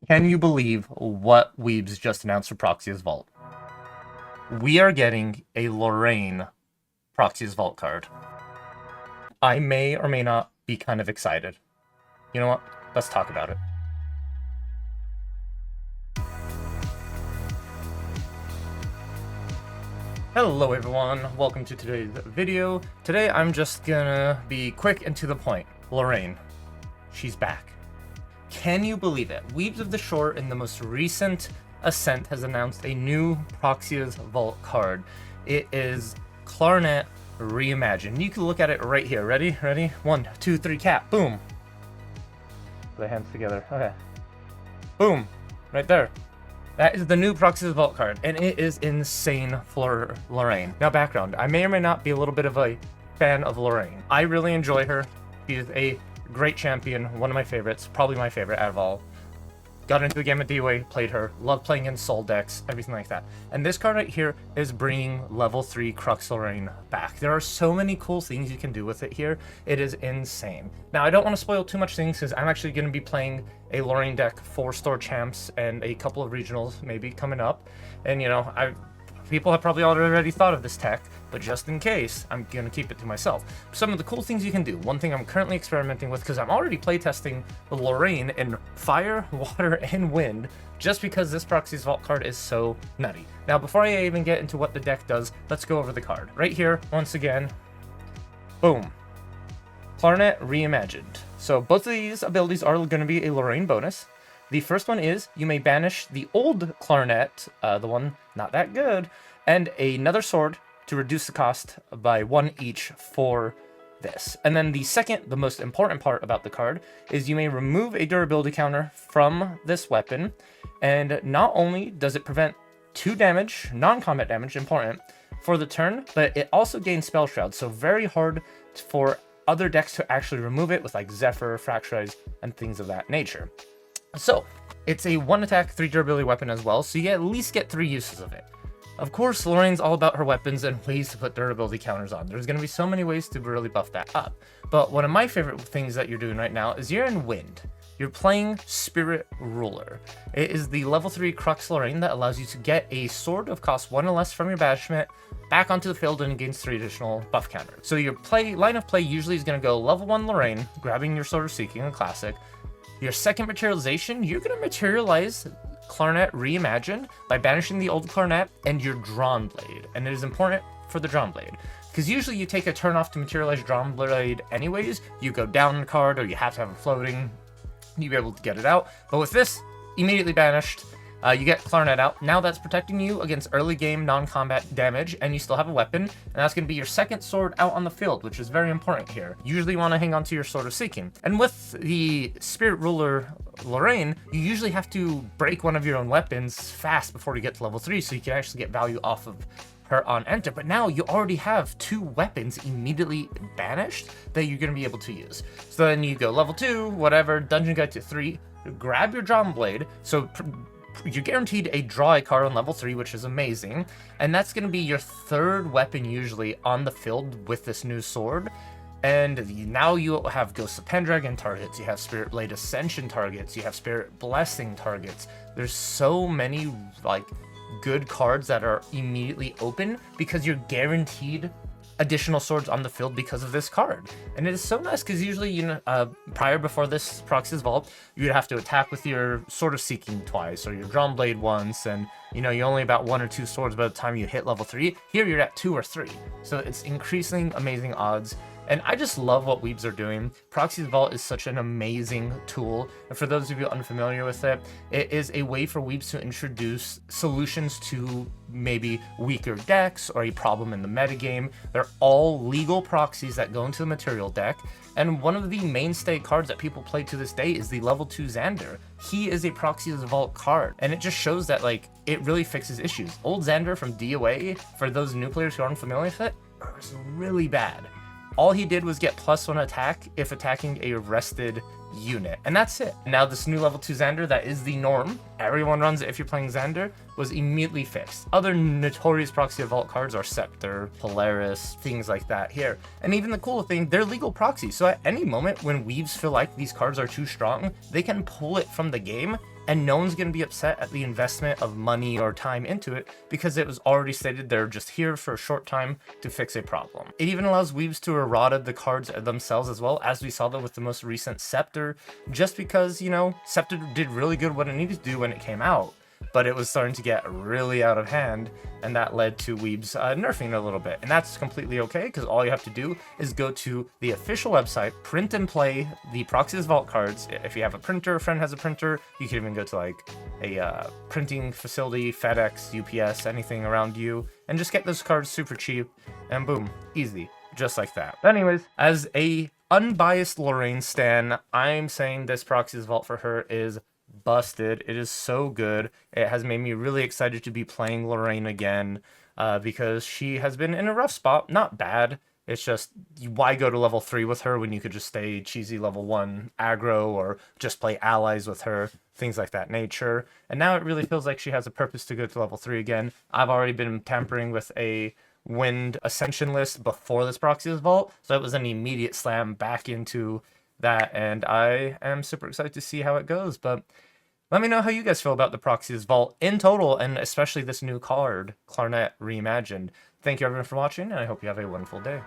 Can you believe what Weebs just announced for Proxia's Vault? We are getting a Lorraine Proxia's Vault card. I may or may not be kind of excited. You know what? Let's talk about it. Hello everyone, welcome to today's video. Today I'm just gonna be quick and to the point. Lorraine, she's back. Can you believe it? Weebs of the Shore in the most recent Ascent has announced a new Proxia's Vault card. It is Clarinet Reimagined. You can look at it right here. Ready? Ready? 1, 2, 3, cat. Boom. Put the hands together. Okay. Boom. Right there. That is the new Proxia's Vault card, and it is insane for Lorraine. Now, background. I may or may not be a little bit of a fan of Lorraine. I really enjoy her. She is a great champion, one of my favorites, probably my favorite out of all. Got into the game at DOA, played her, loved playing in soul decks, everything like that. And this card right here is bringing level 3 Crux Lorraine back. There are so many cool things you can do with it here. It is insane. Now, I don't want to spoil too much things because I'm actually going to be playing a Lorraine deck, 4 store champs, and a couple of regionals maybe coming up. And, you know, people have probably already thought of this tech, but just in case, I'm going to keep it to myself. Some of the cool things you can do. One thing I'm currently experimenting with, because I'm already playtesting the Lorraine in fire, water, and wind, just because this Proxia's Vault card is so nutty. Now, before I even get into what the deck does, let's go over the card. Right here, once again, boom. Clarinet Reimagined. So both of these abilities are going to be a Lorraine bonus. The first one is, you may banish the old Clarinet, the one not that good, and another sword to reduce the cost by 1 each for this. And then the second, the most important part about the card, is you may remove a durability counter from this weapon, and not only does it prevent 2 damage, non-combat damage, important, for the turn, but it also gains Spell Shroud, so very hard for other decks to actually remove it with like Zephyr, Fracturize, and things of that nature. So, it's a 1 attack, 3 durability weapon as well, so you at least get 3 uses of it. Of course, Lorraine's all about her weapons and ways to put durability counters on. There's going to be so many ways to really buff that up. But one of my favorite things that you're doing right now is you're in Wind. You're playing Spirit Ruler. It is the level 3 Crux Lorraine that allows you to get a sword of cost 1 or less from your banishment back onto the field and gains 3 additional buff counters. So your line of play usually is going to go level 1 Lorraine, grabbing your Sword of Seeking, a classic. Your second materialization, you're going to materialize Clarinet Reimagined by banishing the old Clarinet and your Drawn Blade. And it is important for the Drawn Blade, because usually you take a turn off to materialize Drawn Blade anyways. You go down the card, or you have to have it floating. You'll be able to get it out. But with this, immediately banished, you get Clarinet out. Now that's protecting you against early game non-combat damage, and you still have a weapon, and that's going to be your second sword out on the field, which is very important here. Usually you want to hang on to your Sword of Seeking. And with the Spirit Ruler Lorraine, you usually have to break one of your own weapons fast before you get to level 3, so you can actually get value off of her on enter. But now you already have 2 weapons immediately banished that you're going to be able to use. So then you go level 2, whatever, Dungeon Guide to 3, grab your Drawn Blade, so you're guaranteed a draw a card on level 3, which is amazing, and that's going to be your 3rd weapon usually on the field with this new sword. And now you have Ghost of Pendragon targets, you have Spirit Blade Ascension targets, you have Spirit Blessing targets. There's so many like good cards that are immediately open because you're guaranteed additional swords on the field because of this card. And it is so nice because usually, you know, before this Proxia's Vault, you'd have to attack with your Sword of Seeking twice or your Drawn Blade once, and you know, you only about 1 or 2 swords by the time you hit level 3. Here you're at 2 or 3, so it's increasing amazing odds. And I just love what Weebs are doing. Proxia's Vault is such an amazing tool. And for those of you unfamiliar with it, it is a way for Weebs to introduce solutions to maybe weaker decks or a problem in the metagame. They're all legal proxies that go into the material deck. And one of the mainstay cards that people play to this day is the level 2 Xander. He is a Proxia's Vault card. And it just shows that like it really fixes issues. Old Xander from DOA, for those new players who aren't familiar with it, was really bad. All he did was get +1 attack if attacking a rested unit, and that's it. Now this new level 2 Xander that is the norm, everyone runs it if you're playing Xander, was immediately fixed. Other notorious proxy vault cards are Scepter, Polaris, things like that here. And even the cool thing, they're legal proxies, so at any moment when Weebs feel like these cards are too strong, they can pull it from the game, and no one's going to be upset at the investment of money or time into it because it was already stated they're just here for a short time to fix a problem. It even allows Weebs to errata the cards themselves as well, as we saw that with the most recent Scepter, just because, you know, Scepter did really good what it needed to do when it came out, but it was starting to get really out of hand, and that led to Weebs nerfing it a little bit. And that's completely okay, because all you have to do is go to the official website, print and play the Proxies Vault cards. If you have a printer, a friend has a printer, you can even go to like a printing facility, FedEx, UPS, anything around you, and just get those cards super cheap, and boom, easy, just like that. But anyways, as a unbiased Lorraine stan, I'm saying this Proxies Vault for her is busted. It is so good. It has made me really excited to be playing Lorraine again, because she has been in a rough spot. Not bad, it's just, why go to level 3 with her when you could just stay cheesy level 1 aggro or just play allies with her, things like that nature. And now it really feels like she has a purpose to go to level 3 again. I've already been tampering with a Wind Ascension list before this Proxies Vault, so it was an immediate slam back into that, and I am super excited to see how it goes. But let me know how you guys feel about the Proxies Vault in total, and especially this new card, Clarnet Reimagined. Thank you everyone for watching, and I hope you have a wonderful day.